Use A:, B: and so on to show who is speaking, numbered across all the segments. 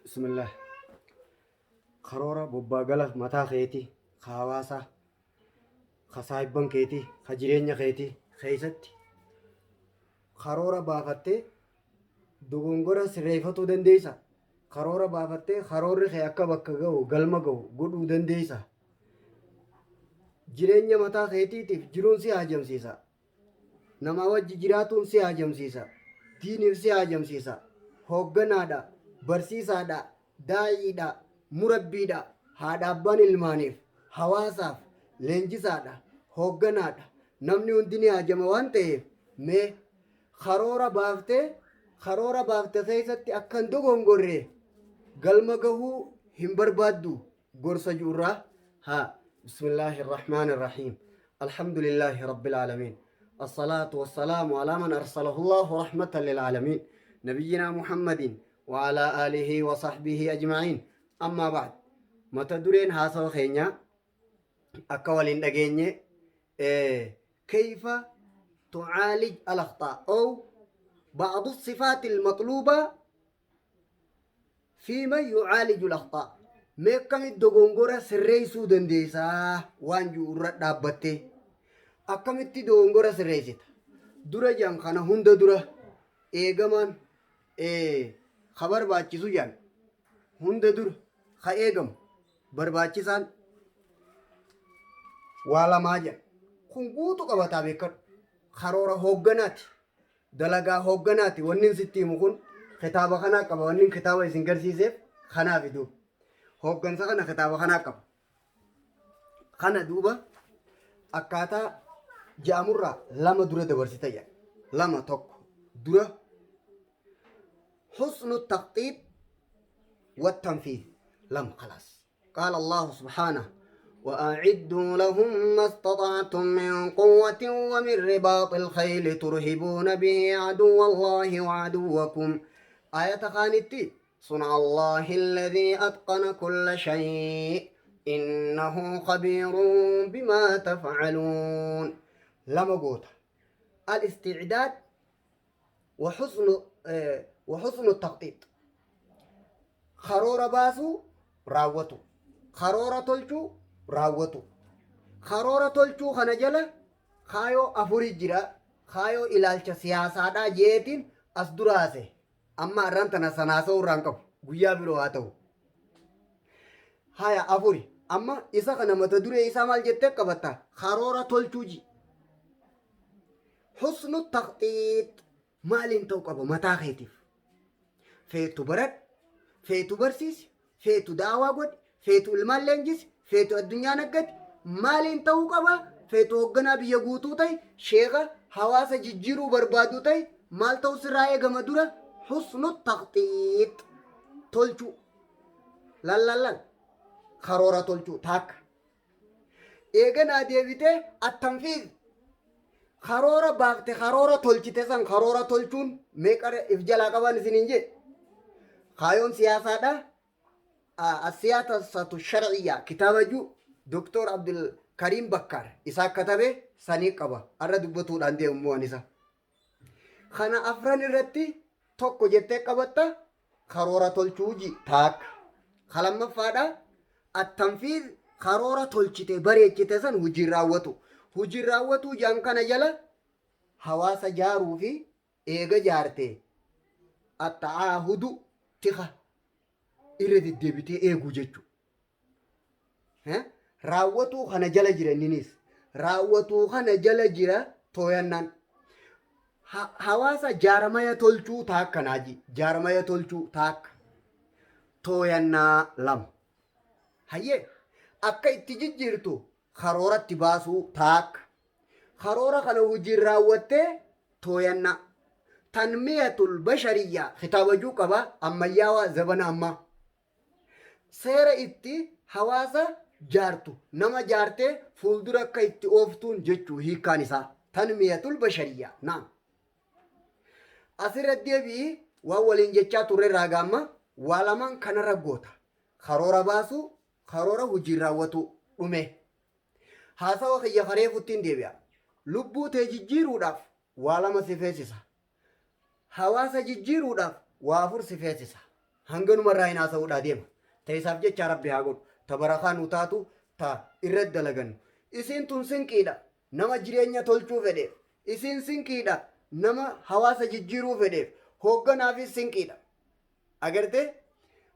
A: بسم الله. خرورة بوباغلا متا خيتي خاواسا خصايبن كيتي خجرينيا خيتي خيستي خرورة بافتي دوغونغورا سريفتو دنديسا خرورة بافتي خروري خي akka bakka ga'u galma ga'u godhuu dandeeysa. Jireenya mataa keetiitiif jiruun si haajamsiisa. Nama wajji jiraatuun si haajamsiisa. Diiniif si haajamsiisa. Hoogganaadha, barsiisaadha, daa'iidha, murabbiidha, haadha abbaan ilmaaniif, hawaasaaf, leenjisaadha, hoogganaadha. Namni hundi ni haajama waan ta'eef mee karoora baaftee keessatti akka hin dogongorree galma gahuu hin barbaaddu gorsa juurraa haa. Bismillaahi irrahmaani irrahiim. Alhamdulillaahi rabbil aalamiin. الصلاة والسلام على من أرسله الله رحمة للعالمين نبينا محمد وعلى آله وصحبه أجمعين. أما بعد متى درين هاسو خينيا أكوالين دقيني كيف تعالج الأخطاء أو بعض الصفات المطلوبة في من يعالج الأخطاء. ميكم الدقونغورة سريسو دنديسا وانجو ردابتي akkamitti dogongora sirreessita dura jaan kana hunda dura eegamaan ka barbaachisu jaan hunda dura ka eegamu barbaachisaan waa lamaa jaan kun guutu qabataa beekadhu karoora hoogganaati dalagaa hoogganaati wanni sitti himu kun kitaaba kanaa qaba wanni kitaaba isin garsiiseef kanaaf duuba hooggansa kana kitaaba kanaa qaba kana duuba akkaataa جامورا لما درة دبرسيتا يعني لما توك درة حسن التخطيط والتنفيذ لم خلاص قال الله سبحانه وأعدوا لهم ما استطعتم من قوة ومن رباط الخيل ترهبون به عدو الله وعدوكم آية خانتي صنع الله الذي أتقن كل شيء إنه خبير بما تفعلون. لما قوت الاستعداد وحسن التخطيط خرورة باسو راوتو خرورة تلچو راوتو خرورة تلچو خنجلة خايو أفوري جرا خايو إلالچ سياسة دا جيتين أصدراسي أما رانتنا سناسو رانكب قويا برو هاتو هايا أفوري أما إسا خنمت دوري إسا مال جتك كبتا خرورة تلچو جي حسن التخطيط مالين توقف متى خيتف فيتو برد فيتو برسيس فيتو دعوة قد فيتو المال لنجس فيتو الدنيا نقد مالين توقف فيتو وقنا بيقوتو تاي شيخة حواسة ججيرو بربادو تاي مال توسر رأي قمدورة حسن التخطيط تلچو لا خرورة تلچو تاك ايغنا ديويته التنفيذ خرورة باقت خرورة تلچته سن خرورة تلچون ميقر افجلا قبان سننجي خايون سياسة دا السياسة الشرعية كتابة جو دكتور عبد الكريم بكار إسا كتابة سني قبا أرى دبتو داندي أموانيسا خانا أفران الرتي توكو جتة قبطة خرورة تلچوجي تاك خلما فادا التنفيذ خرورة تلچته بريچته سن وجي راوتو hujii raawwatu jaan kana jala hawaasa jaaruu fi eega jaarte atta'aahudu tika irra deddeebitee eeguu jechuudha. Raawwatuu kana jala jira inninis raawwatuu kana jala jira tooyannaan hawaasa jaaramaya tolchuu taakka naaji jaaramaya tolchuu taakka tooyannaa lama hayyee akka itti jijjiirtu خرورة تباسو تاك خرورة خلو وجي راوته توينا تنمية البشرية خطاب جوكبا أما ياوا زبنا أما سير إتي حواسا جارتو نما جارته فولدرا كيتي أوفتون جتشو هي كانسا تنمية البشرية نعم أسير الديبي وأولين جتشا توري راقاما ولمن كان رقوتا خرورة باسو خرورة وجي راوتو أمي haasawa kiyya fareefuttiin deebi'a lubbuu tee jijjiiruudhaaf waa lama si feesisa hawaasa jijjiiruudhaaf waa afur si feesisa hanganumarraa hin haasa'uudhaa deema. Ta'isaaf jecha rabbi haa godhu. Ta barakaa nu taatu ta irratti dalagannu. Isiin tun sinqiidha. Nama jireenya tolchuu fedheef. Isiin sinqiidha. Nama hawaasa jijjiiruu fedheef. Hoogganaafis sinqiidha. Agartee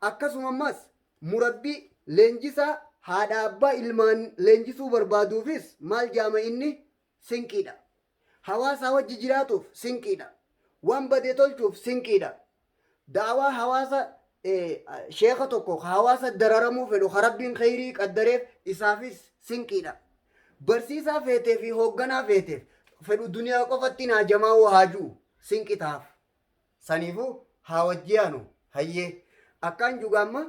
A: akkasuma ammas murabbii leenjisaa haadha abbaa ilmaan leenjisuu barbaaduufis maal jaama inni sinqiidha. Hawaasa wajji jiraatuuf sinqiidha. Waan badee tolchuuf sinqiidha. Daawaa hawaasa sheeka tokko hawaasa dararamuu fedhu harabbiin khayrii qaddareef isaafis sinqiidha. Barsiisaa feetee fi hoogganaa feeteef fedhu duniyaa qofatti naa jamaa haajuu sinqitaaf. Saniifuu haa wajjiyaanu hayyee akkaan jugaamma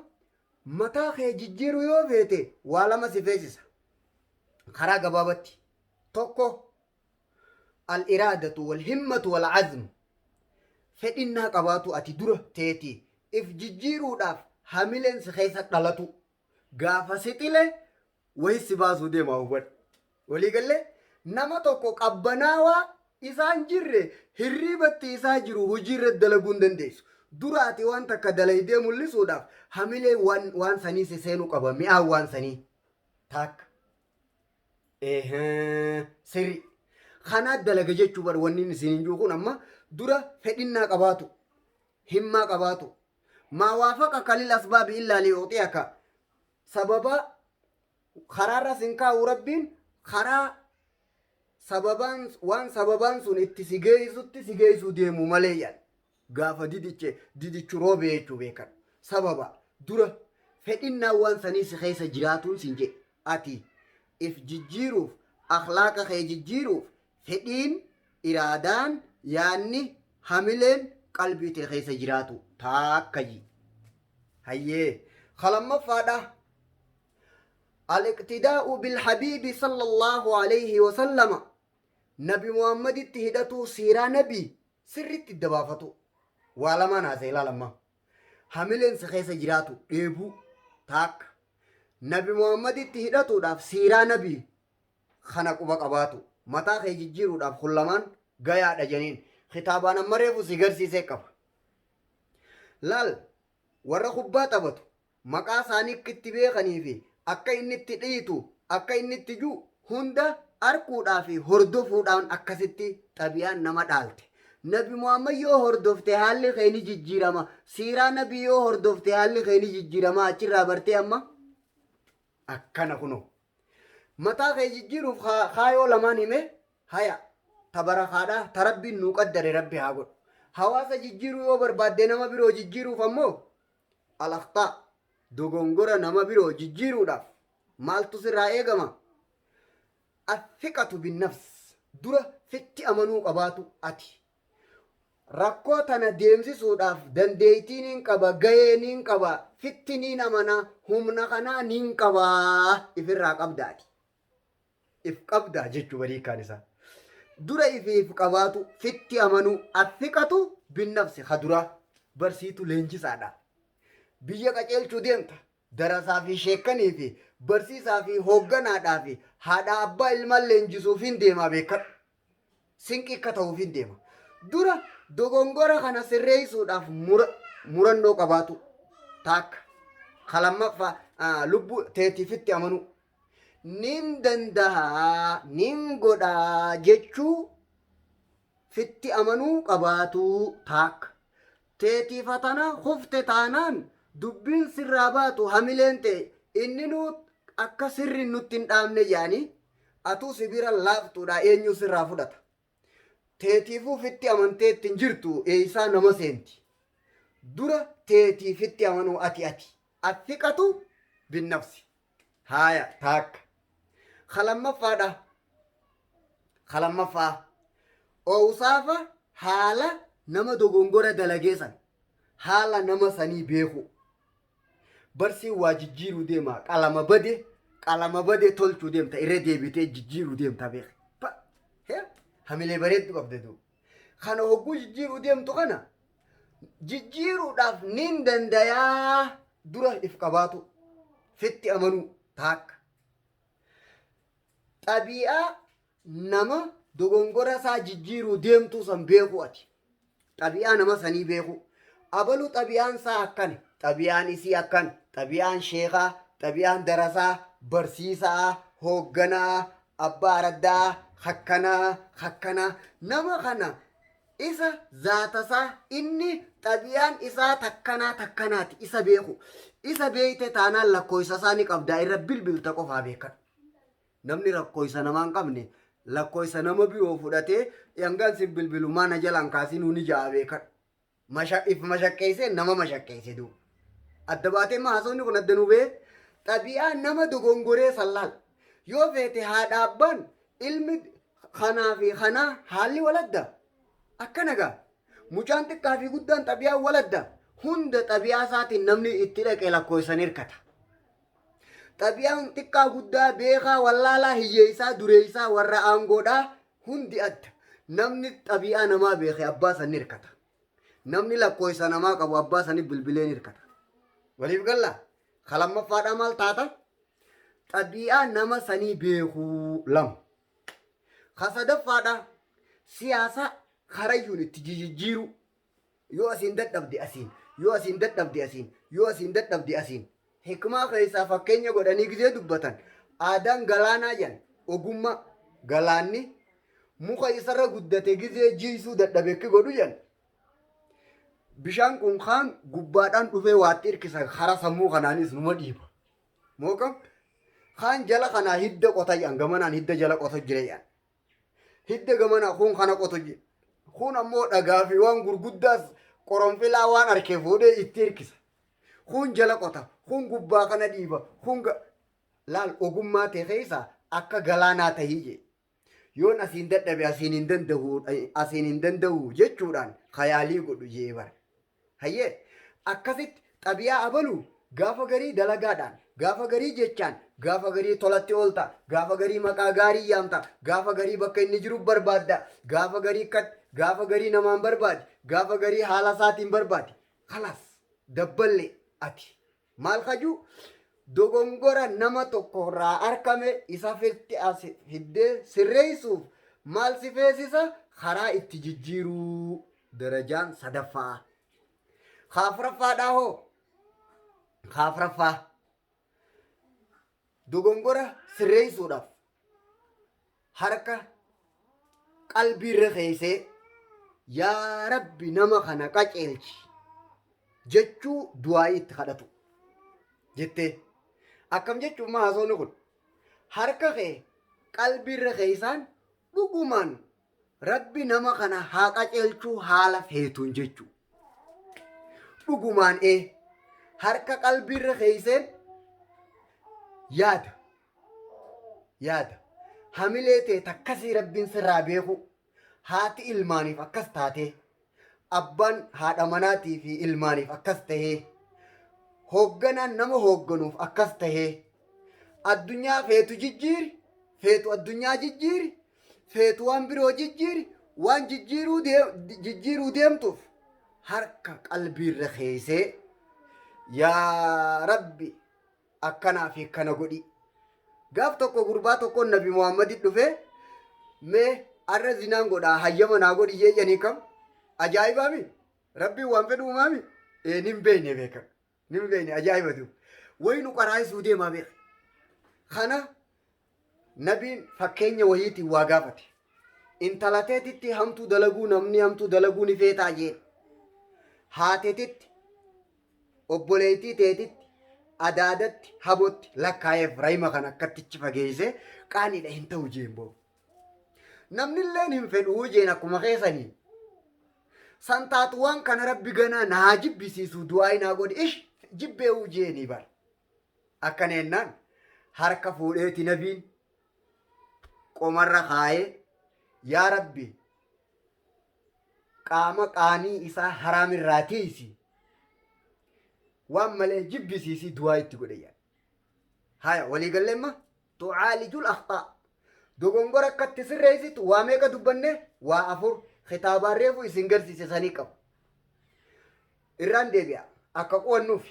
A: mataa kee jijjiiruu yoo feete waa lama si feesisa. Karaa gabaabatti tokko al-iraadatu wal-himmatu wal-azmu fedhinnaa qabaatu ati dura teetii if jijjiiruudhaaf hamileen si keessa dhalatu gaafa si xile wayi si baasuu deemaa hubadhu. Waliigallee nama tokko qabbanaawaa isaan jirre hirriibatti isaa jiru hojiirra dalaguu hin dandeessu. Dura ati waan takka dalaydee mul'isuudhaaf hamilee waan sanii si seenuu qaba mi'aan waan sanii takka. Sirri kanaa dalaga jechuu bar wanni isin hin jiru kun amma dura fedhinnaa qabaatu himmaa qabaatu maa waafaqa kalil asbaabi illaa liyuuxiyaka sababa karaarra sin kaa'u rabbiin karaa waan sababaan sun itti si geessu deemu malee yan gaafa didichu roobe jechuu beekan sababa dura fedhinnaa waan sanii si keessa jiraatuun sin jedhe ati if jijjiiruuf akhlaaqa kee jijjiiruuf fedhiin iraadaan yaanni hamileen qalbii tee keessa jiraatu taakkayi. Hayyee kalamaffaadha al-iqtidaa'u bilhabiibi sallallahu alayhi wa sallama nabi muhammaditti hidhatu siiraa nabii sirritti dabaafatu waa lamaan haasa'e ilaalamma hamileen si keessa jiraatu dheebuu taakka nabi muhammaditti hidhatuudhaaf siiraa nabii kana quba qabaatu mataa kee jijjiiruudhaaf kullamaan gayaadha janiin kitaabaan amma reefu si garsiisee qaba. Laal warra kubbaa taphatu maqaa isaanii itti beekanii fi akka inni itti dhiitu akka inni itti jiru hunda arguudhaa fi hordofuudhaan akkasitti xabiyaan nama dhaalte. Nabi Muhammad yoo hordofte haalli keeni jijjiirama. Siiraa nabii yoo hordofte haalli keeni jijjiirama. Achirraa bartee amma akkana kuno mataa kee jijjiiruuf kaayoo lamaan hime haya tabarakaadha tarabbiin nuu qaddare rabbi haa godhu. Hawaasa jijjiiruu yoo barbaadde nama biroo jijjiiruuf ammoo alaqxaa dogongora nama biroo jijjiiruudhaaf maaltu sirraa eegama? Athiqatu binnafs dura fitti amanuu qabaatu ati. Rakkoo tana deemsisuudhaaf dandeettii niin qaba gahee niin qaba fitti niin amana humna kanaa niin qaba ifirraa qabdaati. If qabdaa jechuu bariikaan isaa. Dura ifiif qabaatu fitti amanuu athiqatu binnafsi haduraa barsiitu leenjisaadha. Biyya qaceelchuu deemta darasaa fi sheekanii fi barsiisaa fi hoogganaadhaa fi haadha abbaa ilmaan leenjisuuf hin deemaa beekadhu. Sinqi akka ta'uuf hin deema. Dura dogongora kana sirreessuudhaaf murannoo qabaatu taakka kalammaffaa lubbuu teetiifitti amanuu nin dandahaa nin godhaa jechuu fitti amanuu qabaatu taakka teetiifatana hufte taanaan dubbiin sirraa baatu hamileen ta'e inni nuu akka sirri nutti hin dhaamne yaani atuu sibira laaftuudha eenyu sirraa fudhata. Teetiifuu fitti amanteetti hin jirtu eeysaa nama seenti. Dura teetiifitti amanuu ati athiqatu binnafsi. Haaya taakka. Kalammaffaa oowsaafa haala nama dogongora dalageessan haala nama sanii beeku. Barsiin waa jijjiiruu deema qalama bade tolchuu deemta irra deebitee jijjiiruu deemta beeka. Hamilee bareeddu qabdatu. Kana hogguu jijjiiruu deemtu kana jijjiiruudhaaf nin dandayaa dura if qabaatu fitti amanuu taakka. Xabi'aa nama dogongora isaa jijjiiruu deemtuu san beeku ati. Xabi'aa nama sanii beeku. Abalu xabi'aan isaa akkana xabiyaan isii akkan xabiyaan sheekaa xabiyaan darasaa barsiisaa hoogganaa abbaa raddaa hakkanaa nama kana isa zaatasaa inni xabiyaan isaa takkanaati isa beeku isa beeyte taanaan lakkoofsa ni qabdaa irra bilbilta qofaa beekan namni lakkoofsa namaan qabne lakkoofsa nama biroo fudhatee yangaan si bilbilu mana jalaan kaasii nuuni ja'a beekan if mashaqqeessee nama mashaqqeesse duuba adda baatee maasoonni kun adda nu bee xabiyaan nama dogongoree sallaal yoo feete haadha abbaan ilmi kanaa fi kanaa haalli waladda akkana gaa mucaan xiqqaa fi guddaan xabiyaan waladda hunda xabiyaa isaatiin namni itti dhaqee lakkoofsan hirkata xabiyaan xiqqaa guddaa beekaa wallaalaa hiyyeessaa dureessaa warra aangoodhaa hundi adda namni xabiyaa namaa beekee abbaa san hirkata namni lakkoofsa namaa qabu abbaa sanii bilbileen hirkata waliif galla kalamaffaadhaa maal taata xabiyaa nama sanii beekuu lama kasadaffaadhaa siyaasa karayyuun itti jijjiiru yoo asiin dadhabde asiin yoo asiin dadhabde asiin yoo asiin dadhabde asiin hikmaa keessaa fakkeenya godhanii gizee dubbatan aadaan galaanaa jan ogummaa galaanni muka isarra guddate gizee jiisuu dadhabekki godhu jan bishaan kun kaan gubbaadhaan dhufee waatti hirkisa hara sammuu kanaanis numa dhiiba mookam kaan jala kanaa hidda qota jan gamanaan hidda jala qoto jire jan hidda gamanaa kun kana qoto jire kun ammoo dhagaa fi waan gurguddaas qoronfilaa waan arkee fuudhee itti hirkisa kun jala qota kun gubbaa kana dhiiba kun laal ogummaa ta'e keessa akka galaanaa tahii je yoon asiin dadhabe asiin hin danda'u jechuudhaan khayaalii godhu jee bara hayyee akkasitti xabiyaa abaluu gaafa garii dalagaadhaan gaafa garii jechaan gaafa garii tolatti oolta gaafa garii maqaa gaarii yaamta gaafa garii bakka inni jiru barbaadda gaafa garii gaafa garii namaan barbaadi gaafa garii haala isaatiin barbaadi kalaas dabballe ati maal kajuu dogongora nama tokkorraa arkame isa fiddee sirreessuuf maal si feesisa karaa itti jijjiiruu darajaan sadaffaa kaafraffaadhaa hoo kaafraffaa dogongora sirreessuudhaaf harka qalbiirra keessee yaa rabbi nama kana qaceelchi jechuu du'aa itti kadhatu jettee akkam jechuun maasoonni kun harka kee qalbiirra keessaan dhugumaan rabbi nama kana haa qaceelchuu haala feetuun jechuu dhugumaan harka qalbiirra keesseen yaada hamilee ta'e takkasii rabbiin sirraa beeku haati ilmaaniif akkas taatee abbaan haadha manaatii fi ilmaaniif akkas tahee hoogganaan nama hoogganuuf akkas tahee addunyaa feetu jijjiiri feetu addunyaa jijjiiri feetu waan biroo jijjiiri waan jijjiiruu deemtuuf harka qalbiirra keessee yaa rabbi akkanaa fi akkana godhi gaaf tokko gurbaa tokko nabi muhammadit dhufee mee arra zinaan godhaa hayyama naa godhi jeechanii kam ajaa'ibaami rabbiin waan fedhu uumaami nin beeyne beekam nin beeyne ajaa'ibatu wayi nu qaraayisuu deemaa beeka kana nabiin fakkeenya wayiitiin waa gaafate intalateetitti hamtuu dalaguu namni hamtuu dalaguu ni feetaa jeen haateetitti obboleettii teetitti adaadatti habotti lakkaayeef rayima kan akkattichi fageeyse qaaniidha hin ta'u jeen boo namnilleen hin fedhuu jeen akkuma keessanii santaatu waan kana rabbi ganaa naa jibbisiisu du'aayi naa godhi ish jibbee'uu jeenii bar akkana ennaan harka fuudheeti nabiin qomarra kaayee yaa rabbi qaama qaanii isaa haraamirraa tiisi waan malee jibbisiisii du'aa itti godhe haya waliigalleemma tucaalijul akhtaa dogongora akkatti sirreessitu waa meeqa dubbanne waa afur kitaabaan reefu isin garsiise sanii qabu irraan deebi'a akka qo'annuuf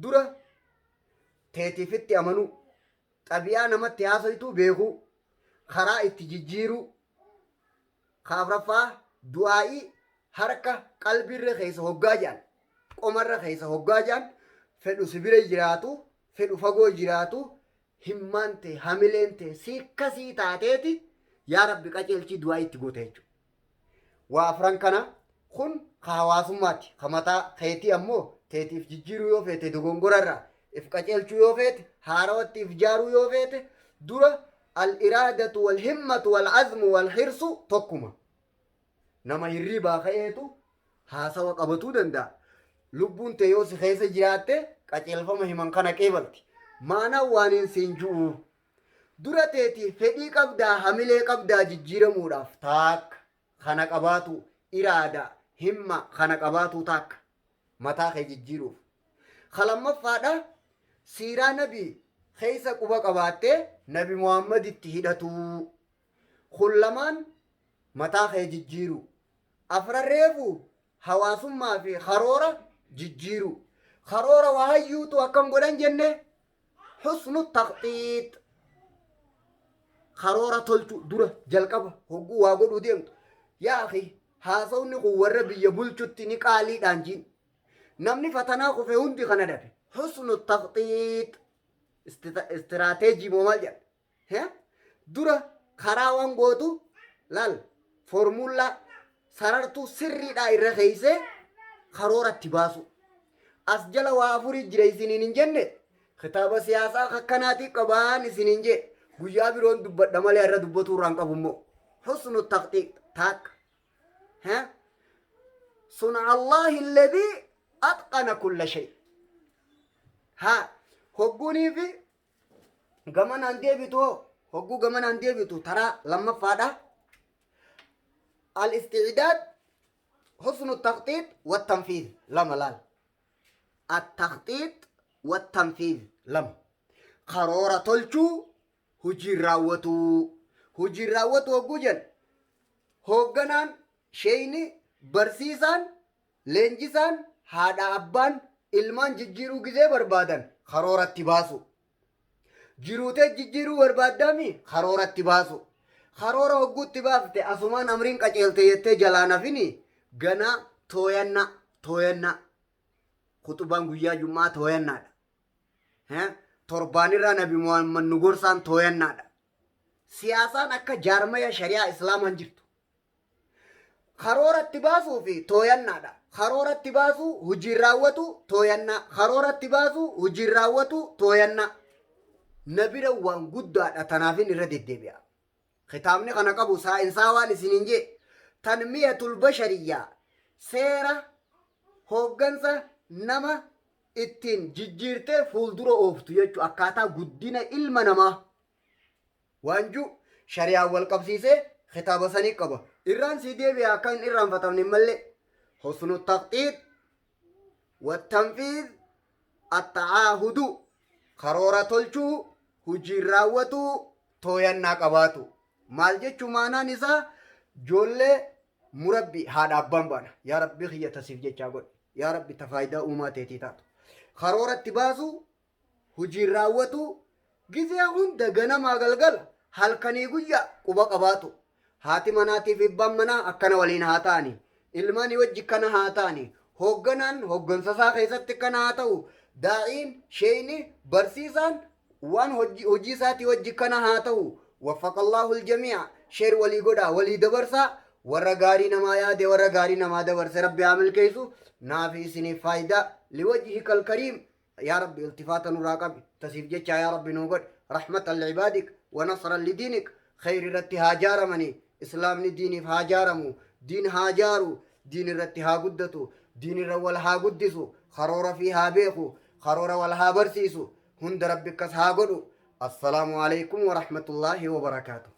A: dura teetiifitti amanuu xabi'aa namatti haasoytuu beekuu karaa itti jijjiiruu kaafraffaa du'aa'ii harka qalbiirra keessa hoggaa jedhan qomarra keessa hoggaa jaan fedhu sibira jiraatu fedhu fagoo jiraatu himmante hamileente sikkasii taateeti yaa rabbi qaceelchii du'aa itti goote jechuudha. Waa afran kana kun hawaasummaatti hamataa keetii ammoo teetiif jijjiiruu yoo feete dogongorarraa if qaceelchuu yoo feete haarawatti if jaaruu yoo feete dura al-iraadatu wal-himmatu wal-azmu wal-hirsu tokkuma. Nama hirribaa ka'eetu haasawa qabatuu danda'a. Lubbuun tee yoo si keessa jiraatte qaceelfama himan kana qeebalti. Maanaan waan hin siin ju'u dura teetii fedhii qabdaa hamilee qabdaa jijjiiramuudhaaf taakka kana qabaatu iraada himma kana qabaatu taakka mataa kee jijjiiruuf. Kalammaffaadha siiraa nabii keessa quba qabaattee nabi Muhammad itti hidhatu. Kun lamaan mataa kee jijjiiru. Afrarreefu hawaasummaa fi karoora jijjiiru. Karoora waa hayyuutu akkam godhan jenne husnu taqxiit. Karoora tolchu dura jalqaba hogguu waa godhuu deemtu. Yaa akhi haasawni kun warra biyya bulchutti ni qaaliidhaan jiin. Namni fatanaa kufe hundi kana dabe. Husnu taqxiit. Istiraateejii moo maal jedha? Dura karaa waan gootu laal foormullaa sarartuu sirriidhaa irra keeysee karooratti baasu. As jala waa afurii jira isiniin hin jenne kitaaba siyaasaa akkanaatii qabaan isiniin jee guyyaa biroon dubbadha malee irra dubbatuu irraan qabu immoo husnu taqxiiq taakka. Suna Allahi alladhii atqana kulla shay. Hogguunii fi gamanaan deebitu hogguu gamanaan deebitu taraa lammaffaadha. الاستعداد حسن التخطيط والتنفيذ لما لال التخطيط والتنفيذ لما قرارة تلشو هجي راوتو وجوجن هوغنان شيني برسيسان لنجسان هذا أبان ilmaan jijjiiruu gizee barbaadan karooratti baasu. Jiruutee jijjiiruu barbaaddaami karooratti baasu. Karoora hogguutti baafte asumaan amriin qaceelte jettee jalaa nafini ganaa tooyanna. Kutubaan guyyaa jummaa tooyannaadha. Torbaanirraa nabi Muhammad nu gorsaan tooyannaadha. Siyaasaan akka jaarmaya shari'aa islaamaan jirtu. Karooratti baasuu fi tooyannaadha. Karooratti baasuu hojiin raawwatu tooyannaa. Karooratti baasuu hojiin raawwatu tooyannaa. Nabira waan guddaadha tanaafin irra deddeebi'a. Kitaabni kana qabu saayinsaa waan isiniin jee tanmiyatul bashariyyaa seera hooggansa nama ittiin jijjiirtee fuuldura ooftu jechuu akkaataa guddina ilma namaa waanju shari'aan wal qabsiisee kitaaba sanii qaba. Irraan sii deebi'a akka hin irraanfatamne malee husnu taqxiid wattanfiid atta'aahudu karoora tolchuu hojiin raawwatu tooyannaa qabaatu. Maal jechuu maanaan isaa ijoollee murabbi haadha abbaan baana. Yaa rabbi kiyya tasiif jechaa godhe. Yaa rabbi tafaayidaa uumaa teetii taatu. Karooratti baasu hojiin raawwatu gizee hunda ganamaa galgala halkanii guyyaa quba qabaatu. Haati manaatiif abbaan manaa akkana waliin haa ta'ani. Ilmaanii wajji kana haa ta'ani. Hoogganaan hooggansasaa keessatti kana haa ta'u. Daa'iin sheeyni barsiisaan waan hojii isaatii wajji kana haa ta'u. وفق الله الجميع شير ولي قدا ولي دبرسا ورغاري نما ياد ورغاري نما دبرس ربي عامل كيسو نافي سني فايدة لوجهك الكريم يا ربي التفاتا نراقب تسيف جيتشا يا ربي نوغد رحمة لعبادك ونصرا لدينك خير رتي هاجار مني إسلام ديني فهاجارمو دين هاجارو دين رتي هاقدتو دين الرول هاقدسو خرور فيها بيخو خرور والها برسيسو هند ربك هاقدو السلام عليكم ورحمة الله وبركاته.